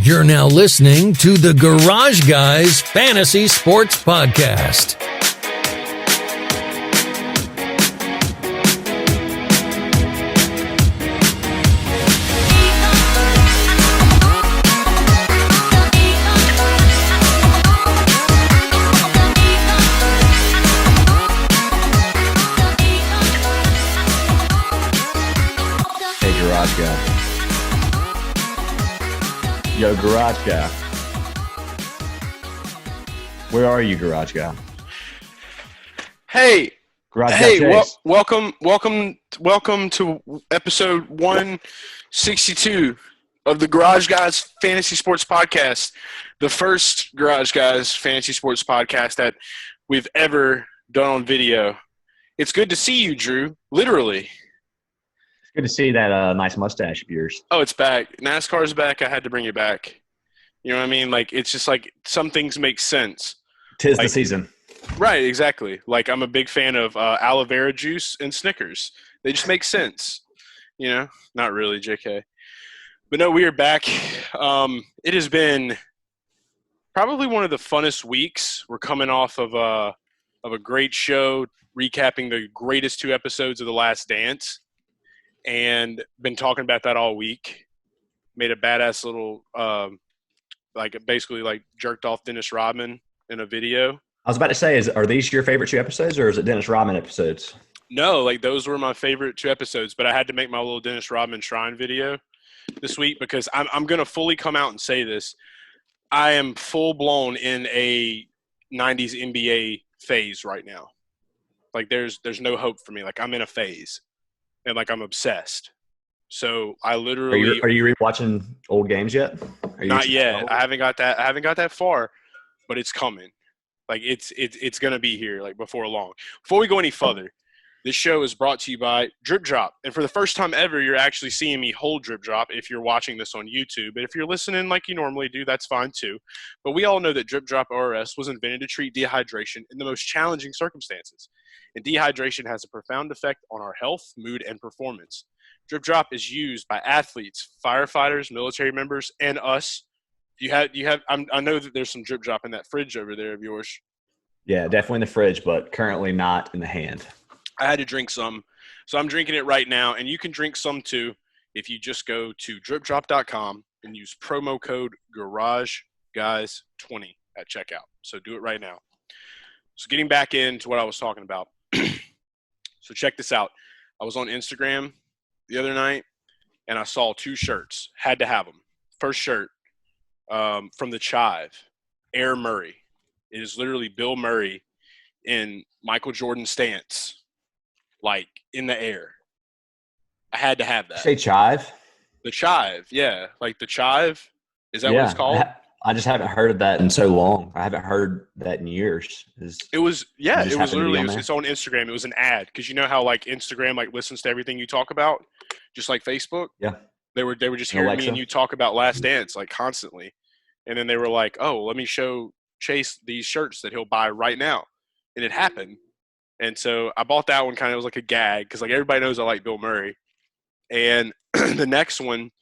You're now listening to the Garage Guys Fantasy Sports Podcast. Hey, Garage Guy. Yo, Garage Guy. Where are you, Garage Guy? Hey, Garage hey, Guy welcome to episode 162 of the Garage Guys Fantasy Sports Podcast, the first Garage Guys Fantasy Sports Podcast that we've ever done on video. It's good to see you, Drew. Literally. Good to see that nice mustache of yours. Oh, it's back. NASCAR's back. I had to bring it back. You know what I mean? Like, it's just like some things make sense. 'Tis like, the season. Right, exactly. Like, I'm a big fan of aloe vera juice and Snickers. They just make sense. You know? Not really, JK. But no, we are back. It has been probably one of the funnest weeks. We're coming off of a great show, recapping the greatest two episodes of The Last Dance. And been talking about that all week. Made a badass little, basically jerked off Dennis Rodman in a video. I was about to say, are these your favorite two episodes, or is it Dennis Rodman episodes? No, those were my favorite two episodes, but I had to make my little Dennis Rodman shrine video this week because I'm going to fully come out and say this. I am full blown in a 90s NBA phase right now. Like there's no hope for me. Like I'm in a phase. And I'm obsessed. So I literally Are you rewatching old games yet? Not yet. I haven't got that far, but it's coming. It's gonna be here before long. Before we go any further, this show is brought to you by Drip Drop. And for the first time ever, you're actually seeing me hold Drip Drop if you're watching this on YouTube. And if you're listening like you normally do, that's fine too. But we all know that Drip Drop ORS was invented to treat dehydration in the most challenging circumstances. And dehydration has a profound effect on our health, mood, and performance. Drip Drop is used by athletes, firefighters, military members, and us. I know that there's some Drip Drop in that fridge over there of yours. Yeah, definitely in the fridge, but currently not in the hand. I had to drink some, so I'm drinking it right now, and you can drink some too if you just go to dripdrop.com and use promo code GarageGuys20 at checkout. So do it right now. So getting back into what I was talking about. So check this out. I was on Instagram the other night, and I saw two shirts. Had to have them. First shirt from the Chive, Air Murray. It is literally Bill Murray in Michael Jordan stance, in the air. I had to have that. Say Chive? The Chive, yeah. The Chive. Is that what it's called? I just haven't heard of that in so long. I haven't heard that in years. It was literally, it's on Instagram. It was an ad. Because you know how Instagram listens to everything you talk about? Just like Facebook? Yeah. They were just hearing Alexa. me and you talk about Last Dance constantly. And then they were like, oh, let me show Chase these shirts that he'll buy right now. And it happened. And so I bought that one kind of was like a gag because everybody knows I like Bill Murray. And the next one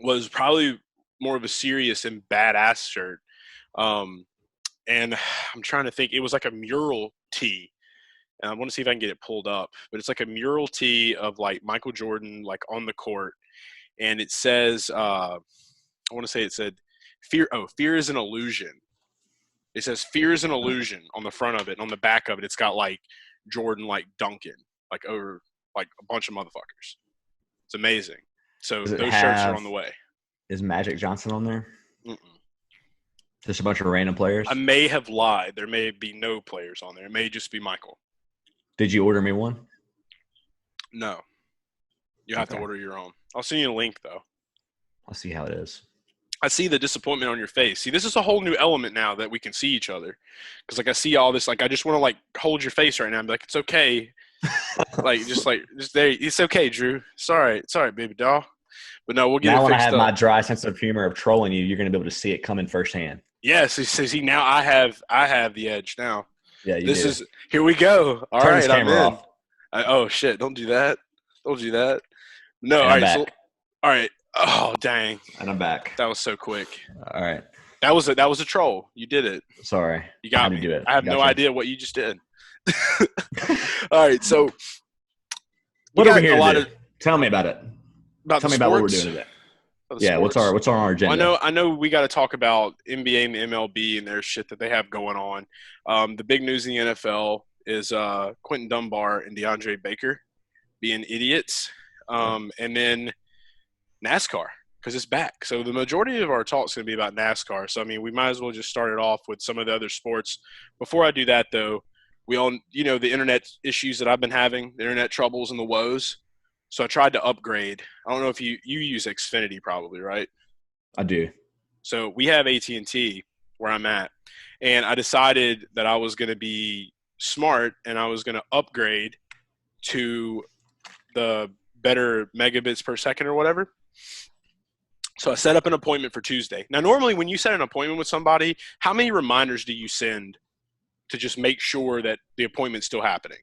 was probably more of a serious and badass shirt. And I'm trying to think. It was like a mural tee. And I want to see if I can get it pulled up. But it's like a mural tee of Michael Jordan on the court. And it says, I want to say it said, fear is an illusion. It says fear is an illusion on the front of it. And on the back of it, it's got Jordan dunking over a bunch of motherfuckers. It's amazing. So those shirts are on the way. Is Magic Johnson on there? Mm-mm. Just a bunch of random players? I may have lied. There may be no players on there. It may just be Michael. Did you order me one? No. You have to order your own. I'll send you a link, though. I'll see how it is. I see the disappointment on your face. See, this is a whole new element now that we can see each other. Because, I see all this. I just want to, hold your face right now and be like, it's okay. just there. It's okay, Drew. It's all right, baby doll. But no, we'll get now it fixed when I have up. my dry sense of humor of trolling you, you're going to be able to see it coming firsthand. Yes, see, now I have the edge now. Yeah, you do. Here we go. All Turn right, this I'm camera in. off. Oh, shit, don't do that. No, And all right, all right. Oh, dang. And I'm back. That was so quick. All right. That was a troll. You did it. Sorry. You got me. me. Do it. I have no Gotcha. idea what you just did. All right, so what are we here to do? Tell me about it. Tell me about what we're doing today. Yeah, what's on our agenda? Well, I know we got to talk about NBA and the MLB and their shit that they have going on. The big news in the NFL is Quinton Dunbar and DeAndre Baker being idiots. And then NASCAR, because it's back. So the majority of our talk is going to be about NASCAR. So, I mean, we might as well just start it off with some of the other sports. Before I do that, though, we all, the internet issues that I've been having, the internet troubles and the woes. So I tried to upgrade. I don't know if you use Xfinity probably, right? I do. So we have AT&T where I'm at. And I decided that I was going to be smart and I was going to upgrade to the better megabits per second or whatever. So I set up an appointment for Tuesday. Now, normally when you set an appointment with somebody, how many reminders do you send to just make sure that the appointment's still happening?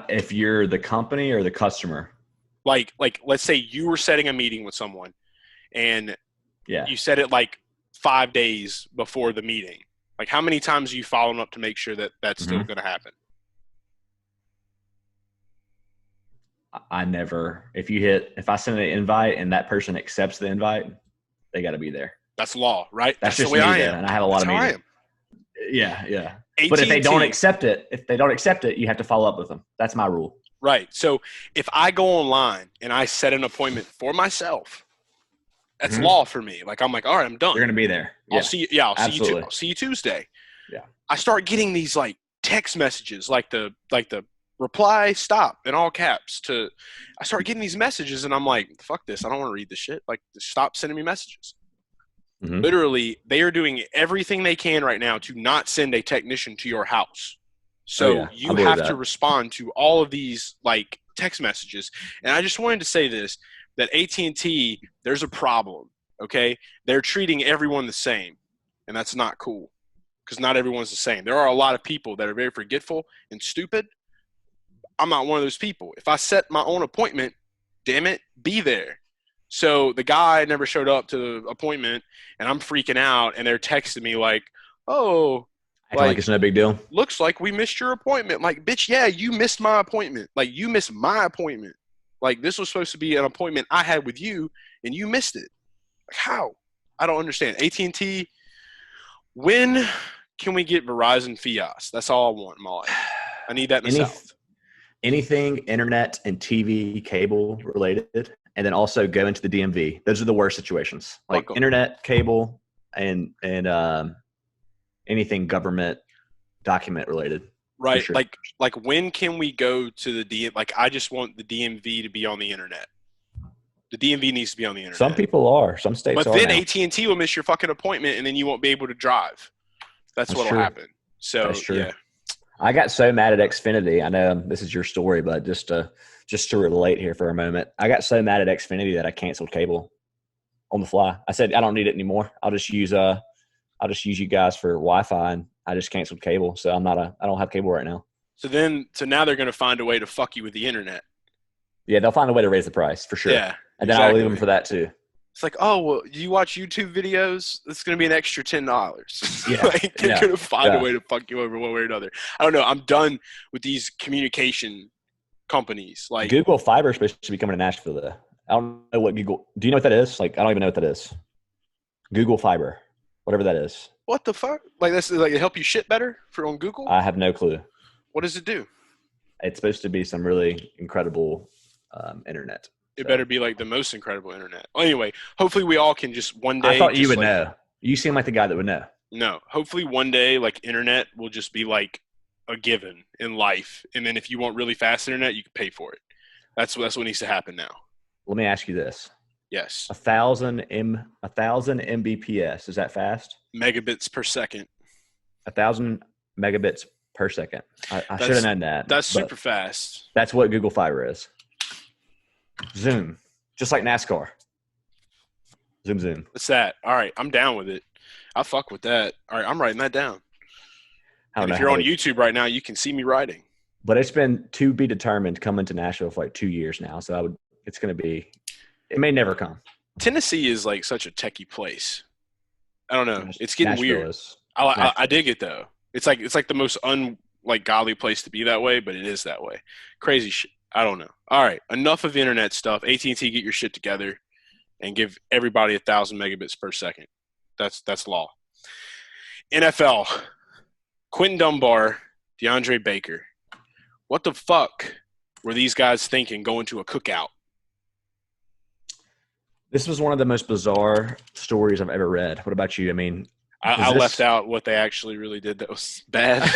If you're the company or the customer? Like let's say you were setting a meeting with someone and you set it like 5 days before the meeting. Like how many times are you following up to make sure that that's still going to happen? I never. If I send an invite and that person accepts the invite, they got to be there. That's law, right? That's just the way I am. And I have a lot of meetings. Yeah. But if they don't accept it, you have to follow up with them. That's my rule. Right. So if I go online and I set an appointment for myself, that's law for me. Like I'm like, all right, I'm done. You're gonna be there. I'll see you. I'll see you Tuesday. Yeah. I start getting these like text messages, like the reply stop in all caps. I start getting these messages, and I'm like, fuck this. I don't want to read this shit. Like, stop sending me messages. Literally, they are doing everything they can right now to not send a technician to your house. So you have to respond to all of these like text messages. And I just wanted to say this, that AT&T, there's a problem, okay? They're treating everyone the same, and that's not cool because not everyone's the same. There are a lot of people that are very forgetful and stupid. I'm not one of those people. If I set my own appointment, damn it, be there. So the guy never showed up to the appointment, and I'm freaking out, and they're texting me like, oh, like it's no big deal. Looks like we missed your appointment. Like, bitch, yeah, you missed my appointment. Like, you missed my appointment. Like, this was supposed to be an appointment I had with you, and you missed it. Like, how? I don't understand. AT&T, when can we get Verizon Fios? That's all I want in my life. I need that in the South. Anything internet and TV cable related, and then also go into the DMV. Those are the worst situations. Like internet, cable, and anything government document related. Right. Sure. Like when can we go to the like I just want the DMV to be on the internet. The DMV needs to be on the internet. Some people are. Some states are. But then now. AT&T will miss your fucking appointment, and then you won't be able to drive. That's what'll happen. So that's true. Yeah. I got so mad at Xfinity. I know this is your story, but just to relate here for a moment, I got so mad at Xfinity that I canceled cable on the fly. I said I don't need it anymore. I'll just use you guys for Wi-Fi, and I just canceled cable. So I don't have cable right now. So now they're going to find a way to fuck you with the internet. Yeah, they'll find a way to raise the price for sure. Yeah, and then I'll leave them for that too. It's like, oh, well, you watch YouTube videos? It's going to be an extra $10. Yeah. Like, they're going to find a way to fuck you over one way or another. I don't know. I'm done with these communication companies. Like Google Fiber is supposed to be coming to Nashville, though. I don't know what Google – do you know what that is? Like, I don't even know what that is. Google Fiber, whatever that is. What the fuck? Like, that's like it help you shit better on Google? I have no clue. What does it do? It's supposed to be some really incredible internet. It better be like the most incredible internet. Well, anyway, hopefully we all can just one day. I thought you would know. You seem like the guy that would know. No, hopefully one day like internet will just be like a given in life, and then if you want really fast internet, you can pay for it. That's what needs to happen now. Let me ask you this. Yes. 1,000 Mbps. Is that fast? Megabits per second. 1,000 megabits per second. I should have known that. That's super fast. That's what Google Fiber is. Zoom, just like NASCAR. Zoom. What's that? All right, I'm down with it. I fuck with that. All right, I'm writing that down. And if you're on YouTube right now, you can see me writing. But it's been to be determined coming to Nashville for like 2 years now, so it's going to be It may never come. Tennessee is like such a techie place. I don't know. It's getting Nashville weird. is. I dig it though. It's like the most godly place to be that way, but it is that way. Crazy shit. I don't know. All right, enough of internet stuff. AT&T, get your shit together and give everybody 1,000 megabits per second. That's law. NFL. Quinton Dunbar, DeAndre Baker. What the fuck were these guys thinking going to a cookout? This was one of the most bizarre stories I've ever read. What about you? I mean, I left out what they actually really did that was bad.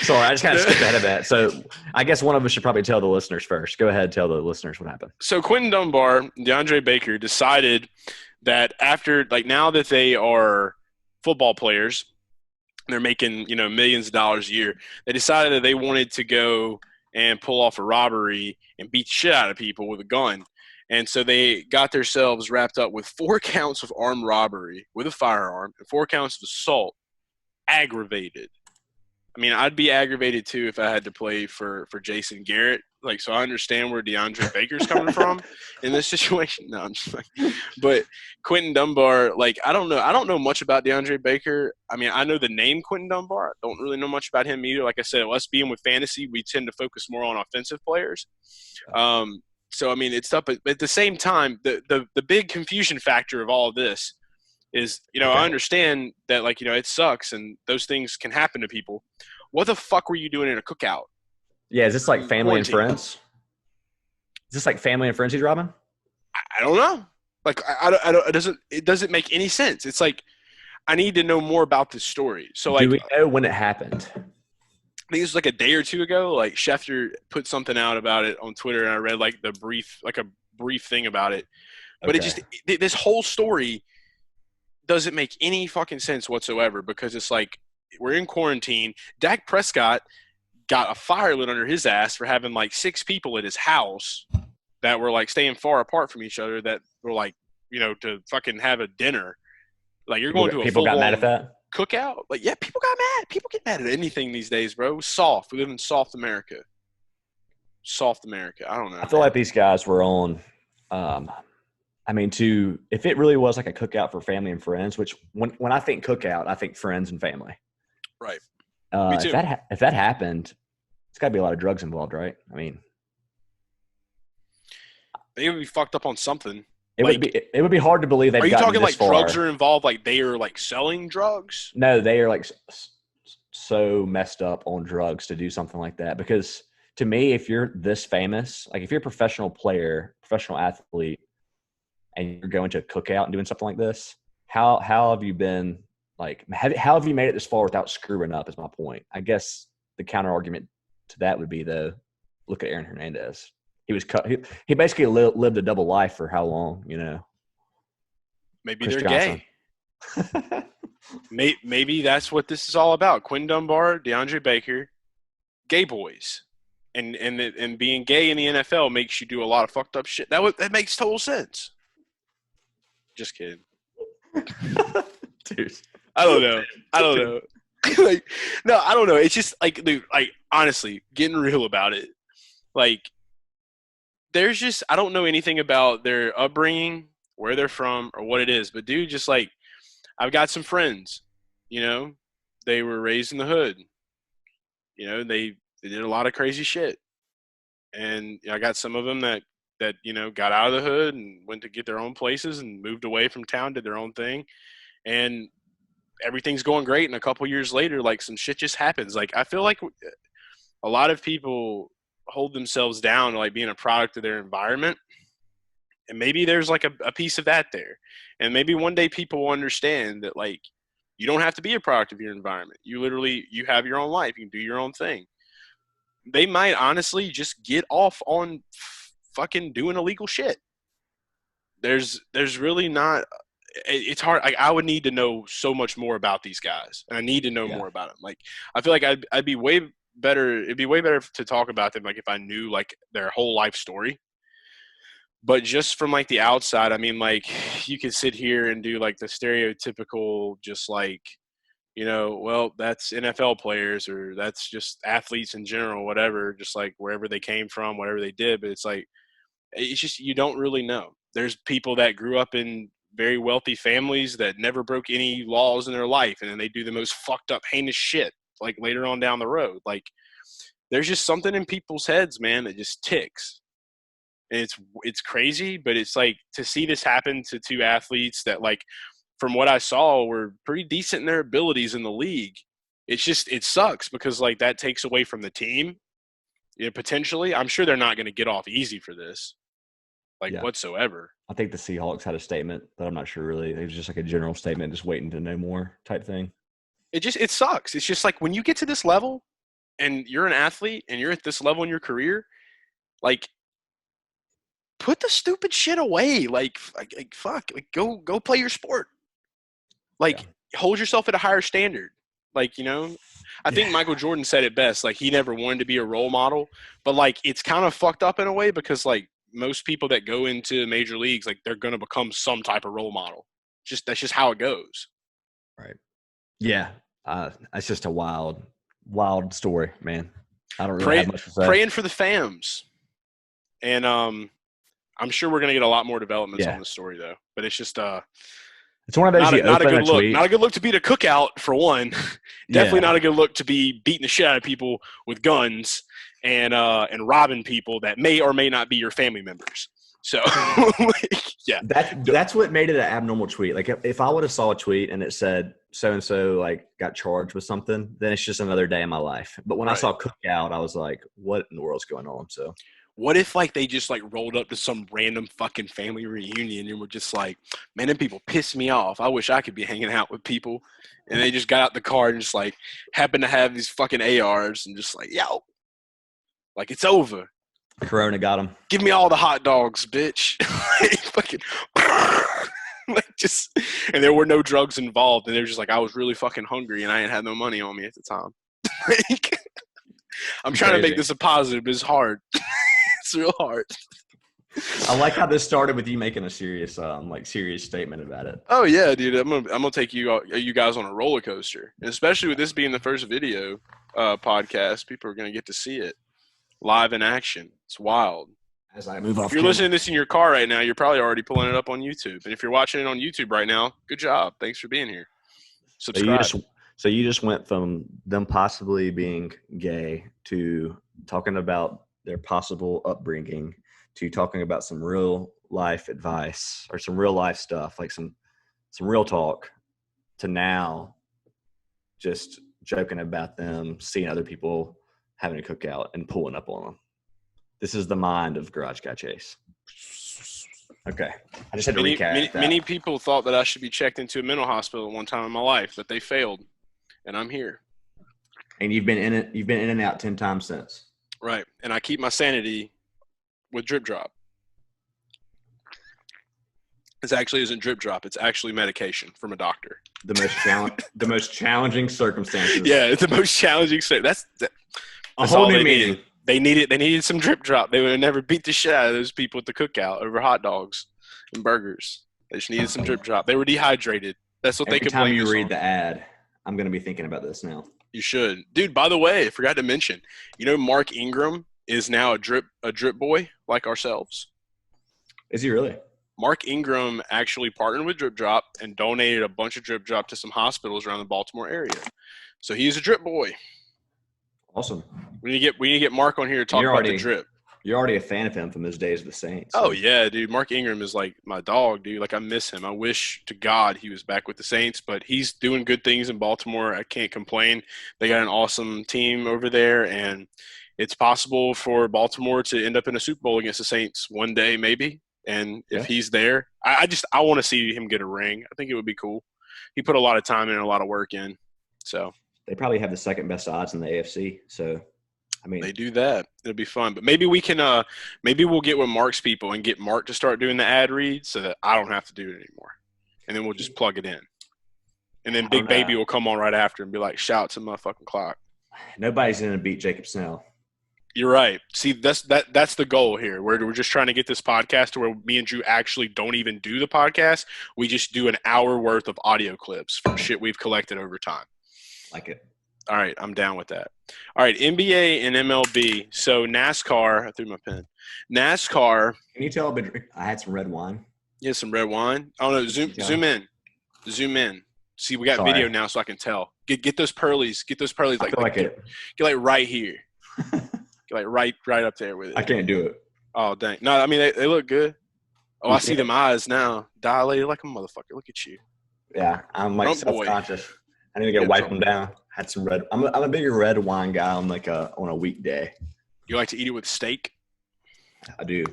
Sorry, I just kind of skipped ahead of that. So I guess one of us should probably tell the listeners first. Go ahead, tell the listeners what happened. So Quinton Dunbar, DeAndre Baker, decided that after, now that they are football players, they're making, millions of dollars a year, they decided that they wanted to go and pull off a robbery and beat the shit out of people with a gun. And so they got themselves wrapped up with 4 counts of armed robbery with a firearm and 4 counts of assault, aggravated. I mean, I'd be aggravated too if I had to play for Jason Garrett. So I understand where DeAndre Baker's coming from in this situation. No, I'm just but Quinton Dunbar, I don't know much about DeAndre Baker. I mean, I know the name Quinton Dunbar. I don't really know much about him either. Like I said, us being with fantasy, we tend to focus more on offensive players. So, I mean, it's tough. But at the same time, the big confusion factor of all of this is, I understand that, it sucks and those things can happen to people. What the fuck were you doing in a cookout? Yeah, is this family and friends? Is this family and friends he's robbing? I don't know. It doesn't make any sense. It's I need to know more about this story. So, do we know when it happened? I think it was a day or two ago. Schefter put something out about it on Twitter, and I read a brief thing about it. But this whole story doesn't make any fucking sense whatsoever because it's we're in quarantine. Dak Prescott got a fire lit under his ass for having 6 people at his house that were staying far apart from each other that were to fucking have a dinner. You're going to a people got mad at that. Cookout? Yeah, people got mad. People get mad at anything these days, bro. It was soft. We live in soft America. Soft America. I don't know. I feel like these guys were on if it really was a cookout for family and friends, which when I think cookout, I think friends and family. Right. Me too. If that happened, it's got to be a lot of drugs involved, right? I mean, they would be fucked up on something. It would be hard to believe they've gotten this far. Are you talking drugs are involved? They are selling drugs? No, they are so messed up on drugs to do something like that. Because to me, if you're this famous, if you're a professional player, professional athlete, and you're going to a cookout and doing something like this, how have you been how have you made it this far without screwing up? Is my point. I guess the counter argument to that would be look at Aaron Hernandez. He was he basically lived a double life for how long, Maybe Chris they're Johnson. gay. Maybe that's what this is all about. Quinton Dunbar, DeAndre Baker, gay boys, and being gay in the NFL makes you do a lot of fucked up shit. That makes total sense. Just kidding, dude. I don't know. No, I don't know. It's just dude, honestly, getting real about it, there's just I don't know anything about their upbringing, where they're from, or what it is. But dude, just I've got some friends, they were raised in the hood. They did a lot of crazy shit. And I got some of them that got out of the hood and went to get their own places and moved away from town, did their own thing. And everything's going great. And a couple years later, some shit just happens. I feel like a lot of people hold themselves down to being a product of their environment, and maybe there's a piece of that there, and maybe one day people will understand that you don't have to be a product of your environment. You have your own life. You can do your own thing. They might honestly just get off on fucking doing illegal shit. There's really not. It's hard. I would need to know so much more about these guys, and I need to know more about them. I feel like I'd be way better. It'd be way better to talk about them if I knew their whole life story. But just from the outside, I mean, you could sit here and do the stereotypical, just well, that's NFL players or that's just athletes in general, whatever, just wherever they came from, whatever they did. But it's just you don't really know. There's people that grew up in very wealthy families that never broke any laws in their life, and then they do the most fucked up, heinous shit, like, later on down the road. Like, there's just something in people's heads, man, that just ticks. And it's crazy, but it's like to see this happen to two athletes that, like, from what I saw, were pretty decent in their abilities in the league. It's just, it sucks because, like, that takes away from the team, potentially. I'm sure they're not going to get off easy for this, whatsoever. I think the Seahawks had a statement, but I'm not sure really. It was just like a general statement, just waiting to know more type thing. It sucks. It's just like when you get to this level and you're an athlete and you're at this level in your career, like, put the stupid away. Like fuck, like, go play your sport. Like, hold yourself at a higher standard. Like, I think Michael Jordan said it best. Like, he never wanted to be a role model, but, like, it's kind of fucked up in a way because, like, most people that go into major leagues, like, they're going to become some type of role model. That's just how it goes. Right. Yeah. It's just a wild story, man. I don't really have much to say. Praying for the fams. And I'm sure we're going to get a lot more developments on this story, though. But it's just it's one of those not a good look. Not a good look to be at a cookout, for one. Definitely not a good look to be beating the shit out of people with guns and robbing people that may or may not be your family members. So, yeah. That's what made it an abnormal tweet. Like, if I would have saw a tweet and it said so-and-so, like, got charged with something, then it's just another day in my life. But when I saw Cookout, I was like, what in the world's going on? So what if, like, they just, like, rolled up to some random fucking family reunion and were just like, man, them people piss me off. I wish I could be hanging out with people. And they just got out the car and just, like, happened to have these fucking ARs and just like, yo, like, it's over. Corona got him. Give me all the hot dogs, bitch. Like, fucking, like, just, and there were no drugs involved. And they were just like, I was really fucking hungry and I ain't had no money on me at the time. Like, I'm trying to make this a positive, but it's hard. It's real hard. I like how this started with you making a serious statement about it. Oh yeah, dude. I'm gonna take you guys on a roller coaster, and especially with this being the first video podcast, people are gonna get to see it live in action. It's wild. As I move off, if you're listening to this in your car right now, you're probably already pulling it up on YouTube. And if you're watching it on YouTube right now, good job. Thanks for being here. Subscribe. So you just went from them possibly being gay to talking about their possible upbringing to talking about some real life advice or some real life stuff, like some real talk, to now just joking about them seeing other people having a cookout and pulling up on them. This is the mind of Garage Guy Chase. Okay. I just had to recap that. Many people thought that I should be checked into a mental hospital at one time in my life, but they failed, and I'm here. And you've been in and out 10 times since. Right. And I keep my sanity with Drip Drop. It actually isn't Drip Drop. It's actually medication from a doctor. The most challenging circumstances. Yeah, it's the most challenging. That's a whole new meaning. They needed some Drip Drop. They would have never beat the shit out of those people at the cookout over hot dogs and burgers. They just needed some Drip Drop. They were dehydrated. That's what they could blame. Every time you read the ad, I'm going to be thinking about this now. You should. Dude, by the way, I forgot to mention, Mark Ingram is now a drip boy like ourselves. Is he really? Mark Ingram actually partnered with Drip Drop and donated a bunch of Drip Drop to some hospitals around the Baltimore area. So he's a drip boy. Awesome. We need to get Mark on here to talk about the drip. You're already a fan of him from his days with the Saints. Oh, yeah, dude. Mark Ingram is like my dog, dude. Like, I miss him. I wish to God he was back with the Saints, but he's doing good things in Baltimore. I can't complain. They got an awesome team over there, and it's possible for Baltimore to end up in a Super Bowl against the Saints one day, maybe. And if he's there, I want to see him get a ring. I think it would be cool. He put a lot of time in and a lot of work in. So they probably have the second best odds in the AFC. So, I mean, they do that. It'll be fun. But maybe we can maybe we'll get with Mark's people and get Mark to start doing the ad read so that I don't have to do it anymore. And then we'll just plug it in. And then Big Baby will come on right after and be like, shout to my fucking clock. Nobody's going to beat Jacob Snell. You're right. See, that's the goal here. We're just trying to get this podcast to where me and Drew actually don't even do the podcast. We just do an hour worth of audio clips from shit we've collected over time. Like it. All right, I'm down with that. All right, NBA and MLB. So NASCAR, I threw my pen. NASCAR. Can you tell I had some red wine? Yeah, some red wine. Oh no, zoom in. See, we got video now, so I can tell. Get those pearlies. Get those pearlies. Get right here. Get right up there with it. I can't do it. Oh dang! No, I mean they look good. Oh, I see them eyes now, dilated like a motherfucker. Look at you. Yeah, I'm like self-conscious. I need to wipe them down. Had some red. I'm a bigger red wine guy on on a weekday. You like to eat it with steak? I do.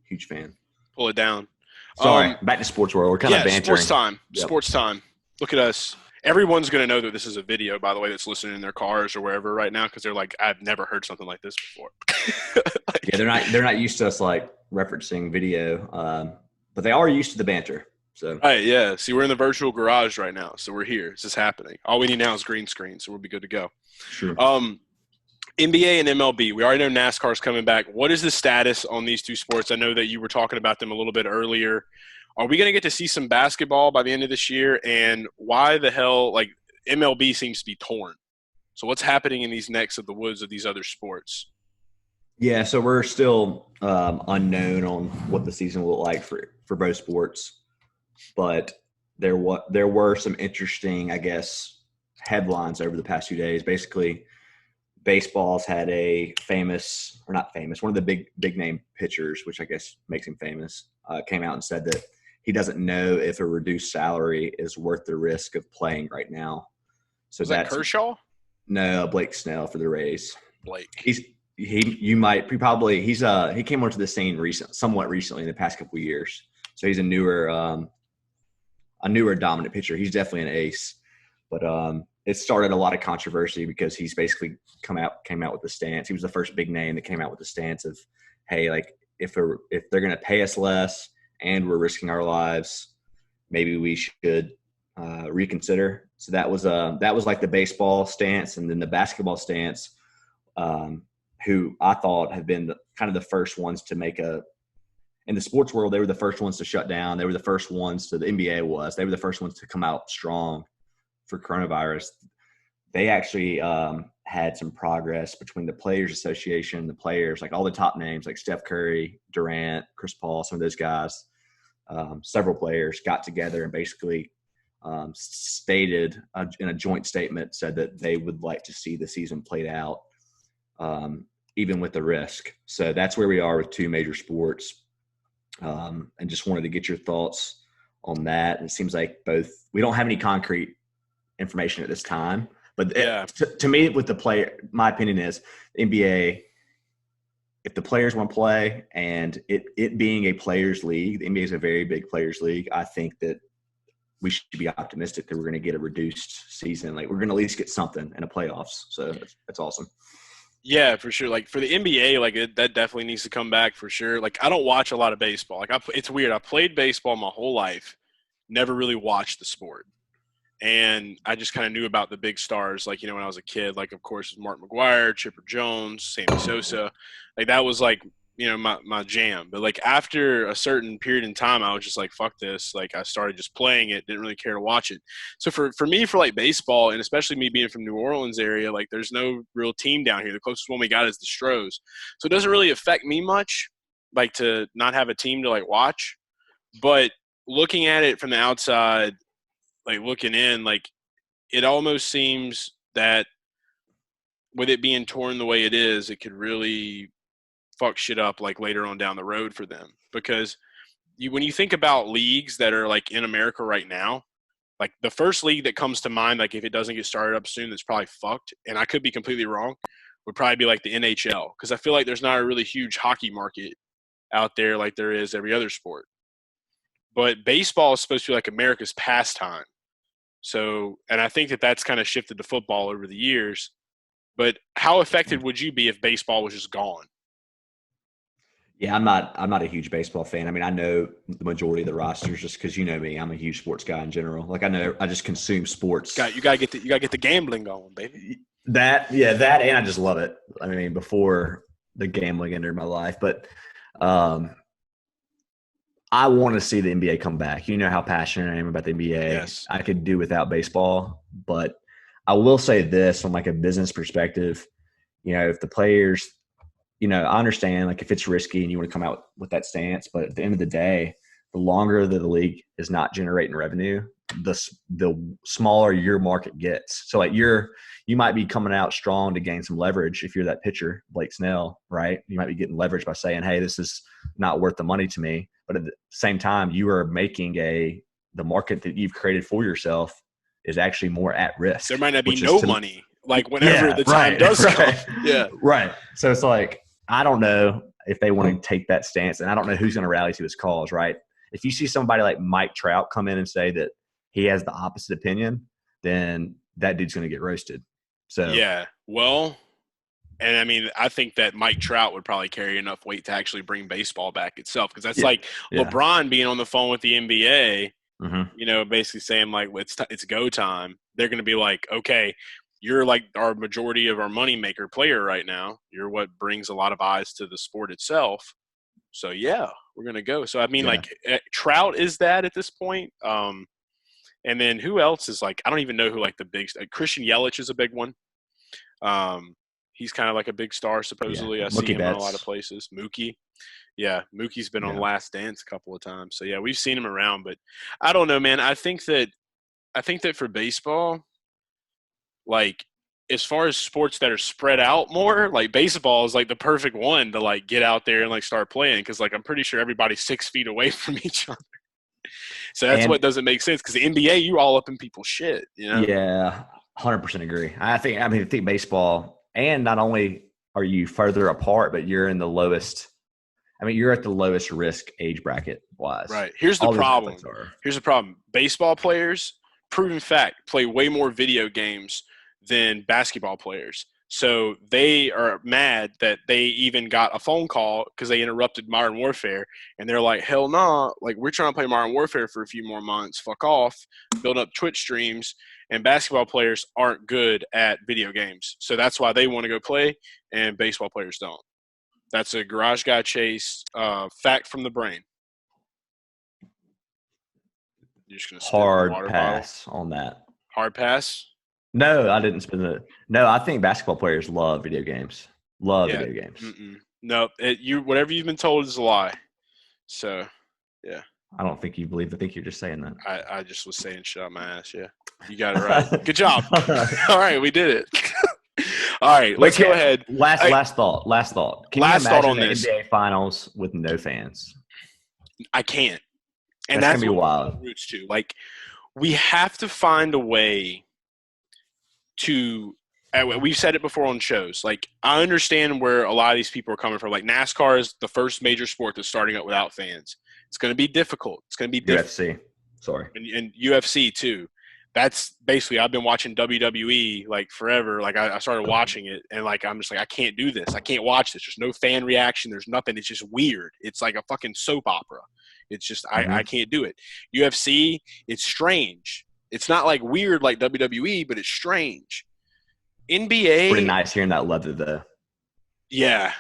Huge fan. Pull it down. Sorry, back to sports world. We're kind of bantering. Sports time. Yep. Sports time. Look at us. Everyone's going to know that this is a video, by the way, that's listening in their cars or wherever right now because they're like, I've never heard something like this before. They're not used to us like referencing video, but they are used to the banter. So right, yeah. See, we're in the virtual garage right now, so we're here. This is happening. All we need now is green screen, so we'll be good to go. Sure. NBA and MLB. We already know NASCAR's coming back. What is the status on these two sports? I know that you were talking about them a little bit earlier. Are we going to get to see some basketball by the end of this year? And why the hell, like, MLB seems to be torn. So what's happening in these necks of the woods of these other sports? Yeah, so we're still unknown on what the season will look like for both sports. But there were some interesting, I guess, headlines over the past few days. Basically, baseball's had a one of the big name pitchers, which I guess makes him famous, came out and said that he doesn't know if a reduced salary is worth the risk of playing right now. So is that Kershaw? No, Blake Snell for the Rays. Blake. He came onto the scene somewhat recently in the past couple of years. So he's a newer dominant pitcher. He's definitely an ace, but it started a lot of controversy because he's basically came out with the stance. He was the first big name that came out with the stance of, hey, like if they're going to pay us less and we're risking our lives, maybe we should reconsider. So that was like the baseball stance, and then the basketball stance, who I thought have been kind of the first ones to make in the sports world, they were the first ones to shut down. They were the first ones the NBA they were the first ones to come out strong for coronavirus. They actually had some progress between the Players Association, the players, like all the top names like Steph Curry, Durant, Chris Paul, some of those guys, several players got together and basically stated in a joint statement, said that they would like to see the season played out, even with the risk. So that's where we are with two major sports. And just wanted to get your thoughts on that. It seems like we don't have any concrete information at this time, but to me, with the player, my opinion is the NBA, if the players want to play and it being a players league, the NBA is a very big players league. I think that we should be optimistic that we're going to get a reduced season. Like we're going to at least get something in the playoffs. So that's awesome. Yeah, for sure. Like for the NBA, like that definitely needs to come back for sure. Like I don't watch a lot of baseball. Like it's weird. I played baseball my whole life, never really watched the sport, and I just kind of knew about the big stars. Like when I was a kid, like of course Mark McGwire, Chipper Jones, Sammy Sosa. Like that was like my jam. But like after a certain period in time, I was just like, fuck this. Like I started just playing it, didn't really care to watch it. So for me, for like baseball, and especially me being from New Orleans area, like there's no real team down here. The closest one we got is the Stros. So it doesn't really affect me much, like to not have a team to like watch. But looking at it from the outside, like looking in, like it almost seems that with it being torn the way it is, it could really fuck shit up like later on down the road for them. Because when you think about leagues that are like in America right now, like the first league that comes to mind, like if it doesn't get started up soon, that's probably fucked, and I could be completely wrong, would probably be like the NHL. Because I feel like there's not a really huge hockey market out there like there is every other sport. But baseball is supposed to be like America's pastime. So, and I think that that's kind of shifted to football over the years. But how affected would you be if baseball was just gone? Yeah, I'm not a huge baseball fan. I mean, I know the majority of the rosters just because me, I'm a huge sports guy in general. Like I just consume sports. You gotta get the gambling going, baby. That and I just love it. I mean, before the gambling entered my life, but I want to see the NBA come back. You know how passionate I am about the NBA. Yes. I could do without baseball, but I will say this from like a business perspective, if the players, I understand like if it's risky and you want to come out with that stance, but at the end of the day, the longer that the league is not generating revenue, the smaller your market gets. So like you might be coming out strong to gain some leverage if you're that pitcher, Blake Snell, right? You might be getting leverage by saying, hey, this is not worth the money to me. But at the same time, you are making the market that you've created for yourself is actually more at risk. There might not be no money, like whenever the time does come. Yeah. Right. So it's like, I don't know if they want to take that stance, and I don't know who's going to rally to his cause, right? If you see somebody like Mike Trout come in and say that he has the opposite opinion, then that dude's going to get roasted. So yeah, well, and I mean, I think that Mike Trout would probably carry enough weight to actually bring baseball back itself, because that's like LeBron being on the phone with the NBA, basically saying like it's go time. They're going to be like, okay, you're like our majority of our moneymaker player right now. You're what brings a lot of eyes to the sport itself. So yeah, we're going to go. So I mean, like Trout is that at this point. And then who else is like, I don't even know who like the big Christian Yelich is a big one. He's kind of like a big star supposedly. I see him in a lot of places. Mookie. Yeah, Mookie's been on Last Dance a couple of times. So yeah, we've seen him around, but I don't know, man. I think that for baseball, like as far as sports that are spread out more, like baseball is like the perfect one to like get out there and like start playing, because like I'm pretty sure everybody's 6 feet away from each other. So that's what doesn't make sense, because the NBA, you all up in people's shit, Yeah, 100% agree. I think baseball, and not only are you further apart, but you're in the lowest. I mean, you're at the lowest risk age bracket wise. Right. Here's the problem. Baseball players, proven fact, play way more video games than basketball players. So they are mad that they even got a phone call because they interrupted Modern Warfare, and they're like, hell no, like we're trying to play Modern Warfare for a few more months. Fuck off, build up Twitch streams. And basketball players aren't good at video games. So that's why they want to go play, and baseball players don't. That's a Garage Guy Chase fact from the brain. You're just going to hard pass on that. Hard pass? No, I didn't spend it. No, I think basketball players love video games. Video games. No, whatever you've been told is a lie. So, yeah. I don't think you believe. I think you're just saying that. I just was saying shit out my ass. Yeah, you got it right. Good job. All right, we did it. All right, let's go ahead. Last thought. Can you imagine the NBA Finals with no fans? I can't. And that's gonna be wild. Roots too. Like, we have to find a way to. We've said it before on shows. Like, I understand where a lot of these people are coming from. Like, NASCAR is the first major sport that's starting up without fans. It's going to be difficult. It's going to be difficult. UFC. Sorry. And UFC too. That's basically, I've been watching WWE like forever. Like I started watching it, and like I'm just like, I can't do this. I can't watch this. There's no fan reaction. There's nothing. It's just weird. It's like a fucking soap opera. It's just I can't do it. UFC, it's strange. It's not like weird like WWE, but it's strange. NBA, pretty nice hearing that leather though. Yeah.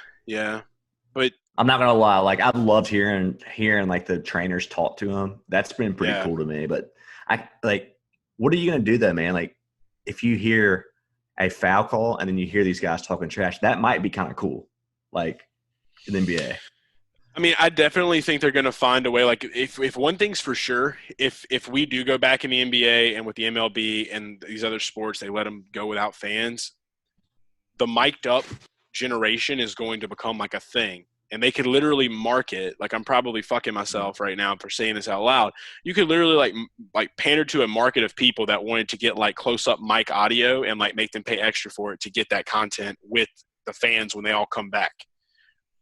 But I'm not gonna lie, like I've loved hearing like the trainers talk to him. That's been pretty cool to me. But what are you gonna do though, man? Like if you hear a foul call and then you hear these guys talking trash, that might be kind of cool. Like in the NBA. I mean, I definitely think they're gonna find a way. Like if one thing's for sure, if we do go back in the NBA and with the MLB and these other sports, they let them go without fans, the mic'd up generation is going to become like a thing. And they could literally market, like I'm probably fucking myself right now for saying this out loud. You could literally like pander to a market of people that wanted to get like close up mic audio and like make them pay extra for it to get that content with the fans when they all come back.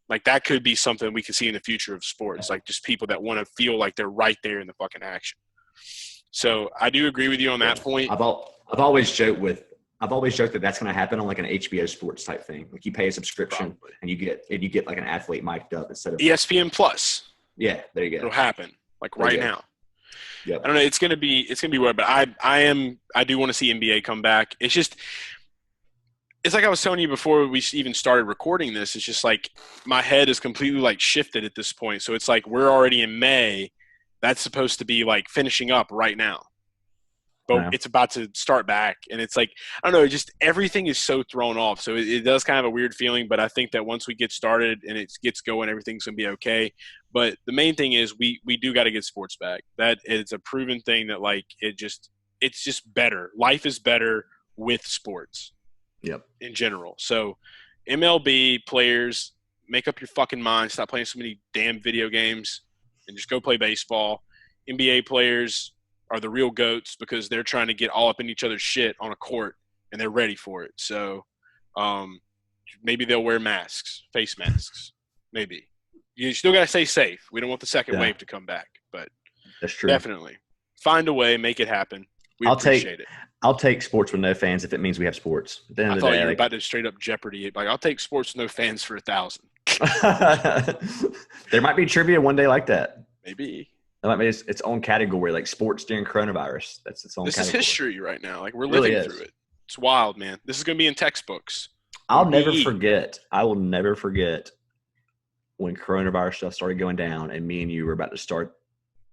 Like that could be something we could see in the future of sports, like just people that want to feel like they're right there in the fucking action. So I do agree with you on that point. I've always joked that that's going to happen on like an HBO Sports type thing. Like you pay a subscription and you get like an athlete mic'd up instead of ESPN Plus. Yeah, there you go. It'll happen like right now. Yep. I don't know. It's gonna be weird, but I do want to see NBA come back. It's like I was telling you before we even started recording this. It's just like my head is completely like shifted at this point. So it's like we're already in May. That's supposed to be like finishing up right now. but it's about to start back. And it's like, I don't know, just everything is so thrown off. So it does kind of a weird feeling, but I think that once we get started and it gets going, everything's going to be okay. But the main thing is we do got to get sports back. That is a proven thing that like it's just better. Life is better with sports. Yep. In general. So MLB players, make up your fucking mind. Stop playing so many damn video games and just go play baseball. NBA players are the real GOATs because they're trying to get all up in each other's shit on a court and they're ready for it. So maybe they'll wear masks, face masks. Maybe. You still got to stay safe. We don't want the second wave to come back, but that's true. Definitely. Find a way, make it happen. We appreciate it. I'll take sports with no fans if it means we have sports. At the end I of thought the day, you were about to straight up Jeopardy it. Like, I'll take sports with no fans for 1,000. There might be trivia one day like that. Maybe. That might be its own category, like sports during coronavirus. That's its own category. This is history right now. Like, we're living through it. It's wild, man. This is going to be in textbooks. I will never forget when coronavirus stuff started going down and me and you were about to start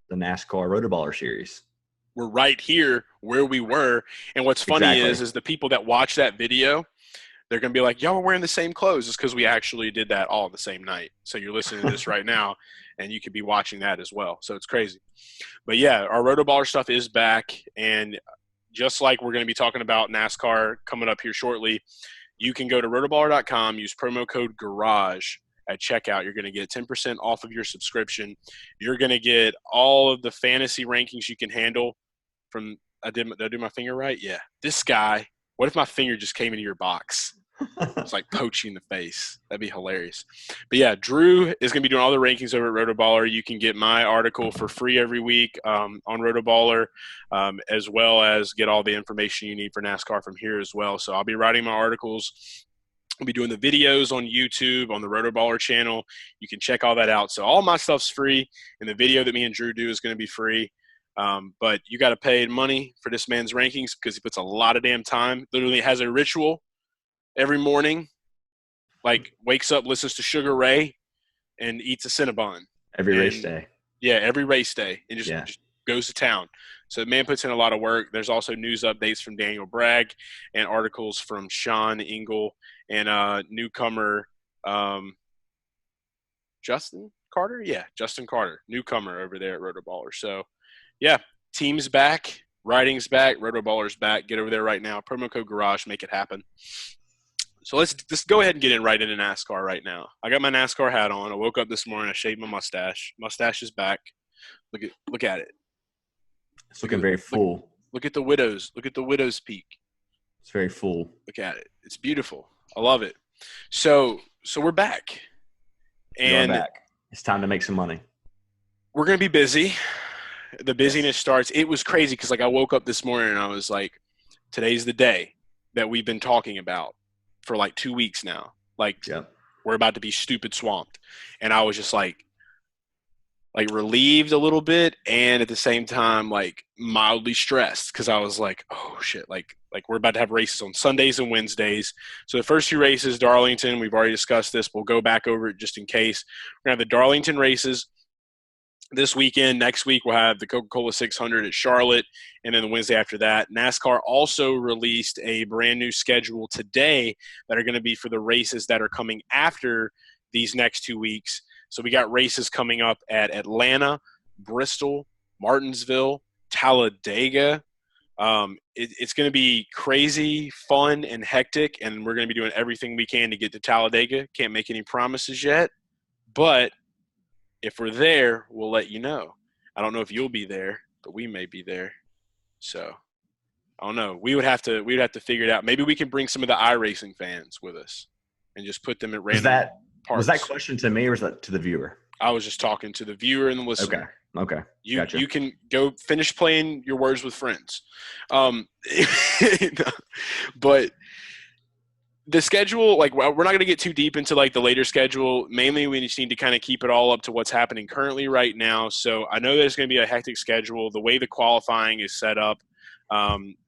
the NASCAR Rotoballer series. We're right here where we were. And what's funny is the people that watch that video, they're going to be like, y'all are wearing the same clothes. It's because we actually did that all the same night. So you're listening to this right now, and you could be watching that as well. So it's crazy. But, yeah, our Rotoballer stuff is back. And just like we're going to be talking about NASCAR coming up here shortly, you can go to rotoballer.com, use promo code GARAGE at checkout. You're going to get 10% off of your subscription. You're going to get all of the fantasy rankings you can handle from did I do my finger right? Yeah. This guy, what if my finger just came into your box? It's like poaching the face. That'd be hilarious. But, yeah, Drew is going to be doing all the rankings over at Rotoballer. You can get my article for free every week on Rotoballer, as well as get all the information you need for NASCAR from here as well. So I'll be writing my articles. I'll be doing the videos on YouTube, on the Rotoballer channel. You can check all that out. So all my stuff's free, and the video that me and Drew do is going to be free. But you got to pay money for this man's rankings because he puts a lot of damn time. Literally has a ritual every morning, like wakes up, listens to Sugar Ray, and eats a Cinnabon. Every race day. Yeah, every race day. And just goes to town. So the man puts in a lot of work. There's also news updates from Daniel Bragg and articles from Sean Engel and newcomer Justin Carter? Yeah, Justin Carter, newcomer over there at Rotoballer. So, yeah, team's back, writing's back, Rotoballer's back. Get over there right now. Promo code GARAGE, make it happen. So let's just go ahead and get right into NASCAR right now. I got my NASCAR hat on. I woke up this morning. I shaved my mustache. Mustache is back. Look at it. It's looking very full. Look at the widows. Look at the widow's peak. It's very full. Look at it. It's beautiful. I love it. So we're back. And we're back. It's time to make some money. We're going to be busy. The busyness starts. It was crazy because, like, I woke up this morning and I was like, today's the day that we've been talking about for like 2 weeks now. Like, we're about to be stupid swamped. And I was just like relieved a little bit and at the same time, like, mildly stressed because I was like, oh, shit, like we're about to have races on Sundays and Wednesdays. So the first 2 races, Darlington, we've already discussed this. We'll go back over it just in case. We're going to have the Darlington races this weekend. Next week, we'll have the Coca-Cola 600 at Charlotte, and then the Wednesday after that. NASCAR also released a brand new schedule today that are going to be for the races that are coming after these next 2 weeks. So we got races coming up at Atlanta, Bristol, Martinsville, Talladega. It's going to be crazy, fun, and hectic, and we're going to be doing everything we can to get to Talladega. Can't make any promises yet, but if we're there, we'll let you know. I don't know if you'll be there, but we may be there. So I don't know. We'd have to figure it out. Maybe we can bring some of the iRacing fans with us and just put them at random parts. Was that question to me or was that to the viewer? I was just talking to the viewer and the listener. Okay. Gotcha. You can go finish playing your words with friends. But the schedule, like, we're not going to get too deep into, like, the later schedule. Mainly, we just need to kind of keep it all up to what's happening currently right now. So I know there's going to be a hectic schedule. The way the qualifying is set up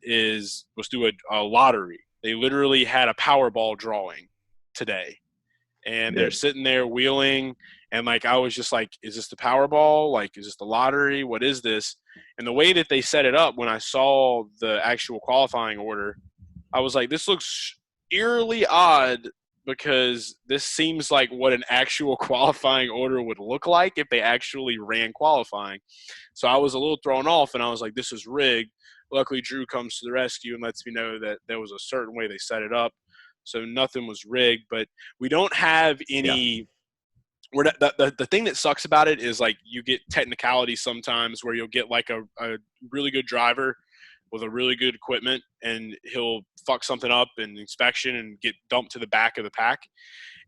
is let's do a lottery. They literally had a Powerball drawing today. And they're sitting there wheeling And like, I was just like, is this the Powerball? Like, is this the lottery? What is this? And the way that they set it up, when I saw the actual qualifying order, I was like, this looks eerily odd, because this seems like what an actual qualifying order would look like if they actually ran qualifying. So I was a little thrown off, and I was like, this is rigged. Luckily, Drew comes to the rescue and lets me know that there was a certain way they set it up. So nothing was rigged, but we don't have any we're not, the thing that sucks about it is, like, you get technicalities sometimes where you'll get like a really good driver with a really good equipment, and he'll fuck something up in inspection and get dumped to the back of the pack.